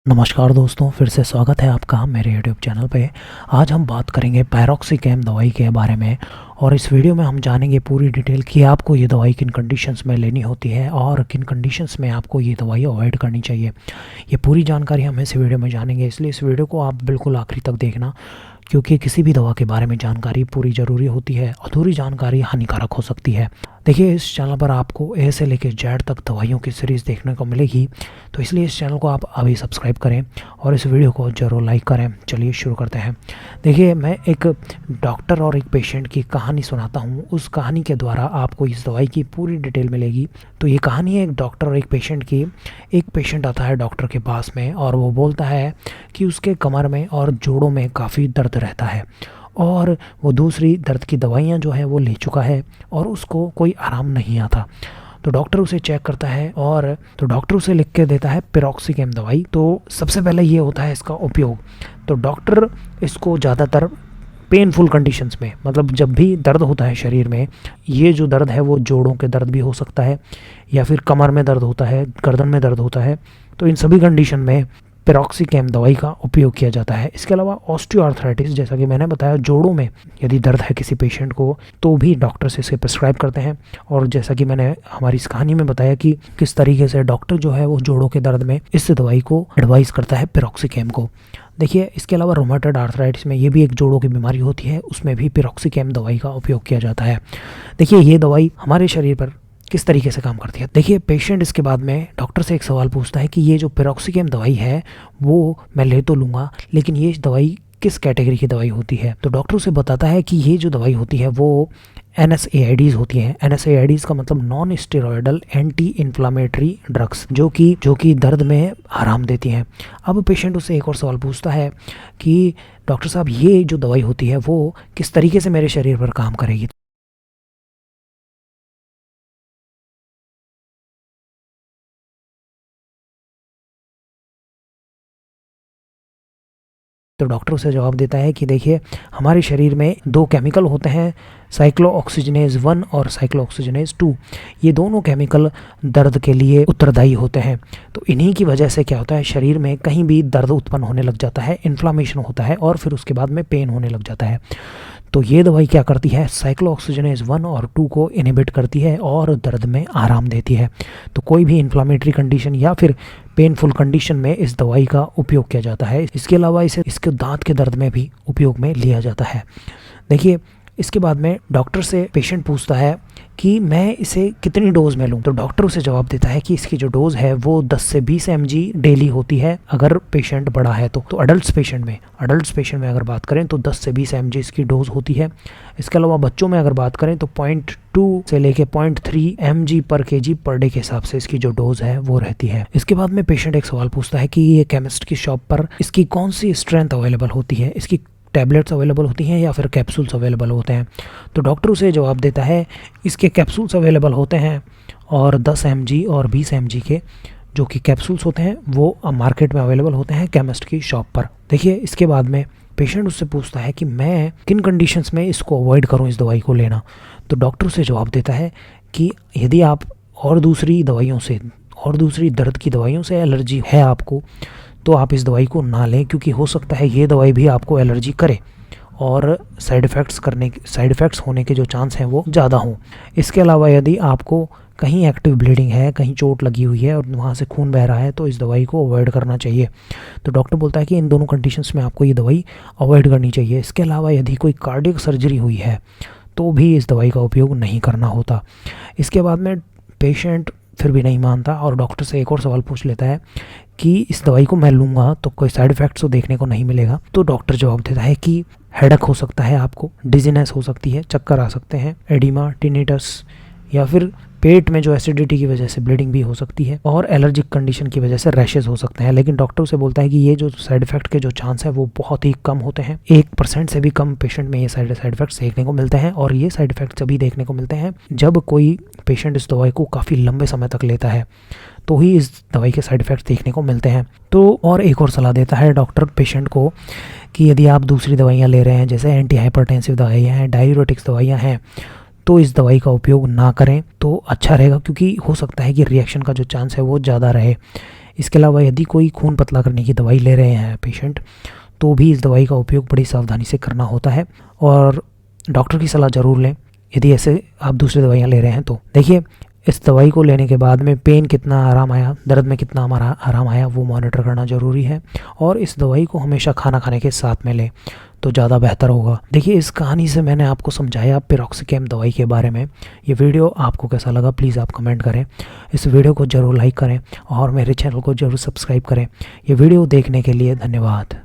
नमस्कार दोस्तों, फिर से स्वागत है आपका मेरे यूट्यूब चैनल पे। आज हम बात करेंगे पैरोक्सिकैम दवाई के बारे में और इस वीडियो में हम जानेंगे पूरी डिटेल कि आपको ये दवाई किन कंडीशंस में लेनी होती है और किन कंडीशंस में आपको ये दवाई अवॉइड करनी चाहिए। ये पूरी जानकारी हम इस वीडियो में जानेंगे, इसलिए इस वीडियो को आप बिल्कुल आखिरी तक देखना, क्योंकि किसी भी दवा के बारे में जानकारी पूरी ज़रूरी होती है। अधूरी जानकारी हानिकारक हो सकती है। देखिए, इस चैनल पर आपको ए से लेकर जेड तक दवाइयों की सीरीज़ देखने को मिलेगी, तो इसलिए इस चैनल को आप अभी सब्सक्राइब करें और इस वीडियो को ज़रूर लाइक करें। चलिए शुरू करते हैं। देखिए, मैं एक डॉक्टर और एक पेशेंट की कहानी सुनाता हूँ। उस कहानी के द्वारा आपको इस दवाई की पूरी डिटेल मिलेगी। तो ये कहानी है एक डॉक्टर और एक पेशेंट की। एक पेशेंट आता है डॉक्टर के पास में और वो बोलता है कि उसके कमर में और जोड़ों में काफ़ी दर्द रहता है और वो दूसरी दर्द की दवाइयाँ जो है वो ले चुका है और उसको कोई आराम नहीं आता। तो डॉक्टर उसे चेक करता है और तो डॉक्टर उसे लिख के देता है पैरोक्सिकैम दवाई। तो सबसे पहले ये होता है इसका उपयोग। तो डॉक्टर इसको ज़्यादातर पेनफुल कंडीशंस में, मतलब जब भी दर्द होता है शरीर में, ये जो दर्द है वो जोड़ों के दर्द भी हो सकता है या फिर कमर में दर्द होता है, गर्दन में दर्द होता है, तो इन सभी कंडीशन में पैरोक्सिकैम दवाई का उपयोग किया जाता है। इसके अलावा ऑस्टियोआर्थराइटिस, जैसा कि मैंने बताया, जोड़ों में यदि दर्द है किसी पेशेंट को तो भी डॉक्टर से इसे प्रिस्क्राइब करते हैं। और जैसा कि मैंने हमारी इस कहानी में बताया कि किस तरीके से डॉक्टर जो है वो जोड़ों के दर्द में इस दवाई को एडवाइस करता है, पैरोक्सिकैम को। देखिए, इसके अलावा रोमेटॉइड आर्थराइटिस में, ये भी एक जोड़ों की बीमारी होती है, उसमें भी पैरोक्सिकैम दवाई का उपयोग किया जाता है। देखिए, ये दवाई हमारे शरीर पर किस तरीके से काम करती है। देखिए, पेशेंट इसके बाद में डॉक्टर से एक सवाल पूछता है कि ये जो पैरोक्सिकैम दवाई है वो मैं ले तो लूँगा, लेकिन ये दवाई किस कैटेगरी की दवाई होती है। तो डॉक्टर उसे बताता है कि ये जो दवाई होती है वो NSAIDs होती हैं। NSAIDs का मतलब non steroidal anti inflammatory drugs, जो कि दर्द में आराम देती हैं। अब पेशेंट उससे एक और सवाल पूछता है कि डॉक्टर साहब, ये जो दवाई होती है वो किस तरीके से मेरे शरीर पर काम करेगी। तो डॉक्टर उसे जवाब देता है कि देखिए, हमारे शरीर में दो केमिकल होते हैं, साइक्लोऑक्सीजनेज 1 और साइक्लोऑक्सीजनेज 2। ये दोनों केमिकल दर्द के लिए उत्तरदायी होते हैं। तो इन्हीं की वजह से क्या होता है, शरीर में कहीं भी दर्द उत्पन्न होने लग जाता है, इन्फ्लामेशन होता है और फिर उसके बाद में पेन होने लग जाता है। तो ये दवाई क्या करती है, साइक्लोऑक्सीजनेज 1 और 2 को इनहिबिट करती है और दर्द में आराम देती है। तो कोई भी इन्फ्लामेटरी कंडीशन या फिर पेनफुल कंडीशन में इस दवाई का उपयोग किया जाता है। इसके अलावा इसे इसके दांत के दर्द में भी उपयोग में लिया जाता है। देखिए, इसके बाद में डॉक्टर से पेशेंट पूछता है कि मैं इसे कितनी डोज में लूँ। तो डॉक्टर उसे जवाब देता है कि इसकी जो डोज है वो 10 से 20 mg डेली होती है अगर पेशेंट बड़ा है तो अडल्ट पेशेंट में अगर बात करें तो 10 से 20 mg इसकी डोज होती है। इसके अलावा बच्चों में अगर बात करें तो 0.2 से लेके 0.3 mg पर kg पर डे के हिसाब से इसकी जो डोज है वो रहती है। इसके बाद में पेशेंट एक सवाल पूछता है कि ये केमिस्ट की शॉप पर इसकी कौन सी स्ट्रेंथ अवेलेबल होती है, इसकी टैबलेट्स अवेलेबल होती हैं या फिर कैप्सूल्स अवेलेबल होते हैं। तो डॉक्टर उसे जवाब देता है, इसके कैप्सूल्स अवेलेबल होते हैं और 10 mg और 20 mg के जो कि कैप्सूल्स होते हैं वो मार्केट में अवेलेबल होते हैं केमिस्ट की शॉप पर। देखिए, इसके बाद में पेशेंट उससे पूछता है कि मैं किन कंडीशंस में इसको अवॉइड करूं, इस दवाई को लेना। तो डॉक्टर उसे जवाब देता है कि यदि आप और दूसरी दर्द की दवाइयों से एलर्जी है आपको, तो आप इस दवाई को ना लें, क्योंकि हो सकता है ये दवाई भी आपको एलर्जी करे और साइड इफ़ेक्ट्स होने के जो चांस हैं वो ज़्यादा हों। इसके अलावा यदि आपको कहीं एक्टिव ब्लीडिंग है, कहीं चोट लगी हुई है और वहाँ से खून बह रहा है, तो इस दवाई को अवॉइड करना चाहिए। तो डॉक्टर बोलता है कि इन दोनों कंडीशंस में आपको ये दवाई अवॉइड करनी चाहिए। इसके अलावा यदि कोई कार्डियक सर्जरी हुई है तो भी इस दवाई का उपयोग नहीं करना होता। इसके बाद में पेशेंट फिर भी नहीं मानता और डॉक्टर से एक और सवाल पूछ लेता है कि इस दवाई को मैं लूँगा तो कोई साइड इफ़ेक्ट्स तो देखने को नहीं मिलेगा। तो डॉक्टर जवाब देता है कि हेडेक हो सकता है, आपको डिजीनेस हो सकती है, चक्कर आ सकते हैं, एडिमा, टिनिटस या फिर पेट में जो एसिडिटी की वजह से ब्लीडिंग भी हो सकती है और एलर्जिक कंडीशन की वजह से रैशेज हो सकते हैं। लेकिन डॉक्टर उसे बोलता है कि ये जो साइड इफ़ेक्ट के जो चांस है वो बहुत ही कम होते हैं। 1% से भी कम पेशेंट में ये साइड इफ़ेक्ट्स देखने को मिलते हैं और ये साइड इफ़ेक्ट्स अभी देखने को मिलते हैं जब कोई पेशेंट इस दवाई को काफ़ी लंबे समय तक लेता है, तो ही इस दवाई के साइड इफ़ेक्ट्स देखने को मिलते हैं। तो और एक और सलाह देता है डॉक्टर पेशेंट को कि यदि आप दूसरी दवाइयाँ ले रहे हैं, जैसे एंटी हाइपरटेंसिव दवाइयाँ हैं, डायूरेटिक्स दवाइयाँ हैं, तो इस दवाई का उपयोग ना करें तो अच्छा रहेगा, क्योंकि हो सकता है कि रिएक्शन का जो चांस है वो ज़्यादा रहे। इसके अलावा यदि कोई खून पतला करने की दवाई ले रहे हैं पेशेंट, तो भी इस दवाई का उपयोग बड़ी सावधानी से करना होता है और डॉक्टर की सलाह ज़रूर लें यदि ऐसे आप दूसरी दवाइयाँ ले रहे हैं तो। देखिए, इस दवाई को लेने के बाद में पेन कितना आराम आया, दर्द में कितना हमारा आराम आया, वो मॉनिटर करना ज़रूरी है और इस दवाई को हमेशा खाना खाने के साथ में लें तो ज़्यादा बेहतर होगा। देखिए, इस कहानी से मैंने आपको समझाया पिरोक्सिकेम दवाई के बारे में। ये वीडियो आपको कैसा लगा प्लीज़ आप कमेंट करें। इस वीडियो को ज़रूर लाइक करें और मेरे चैनल को ज़रूर सब्सक्राइब करें। ये वीडियो देखने के लिए धन्यवाद।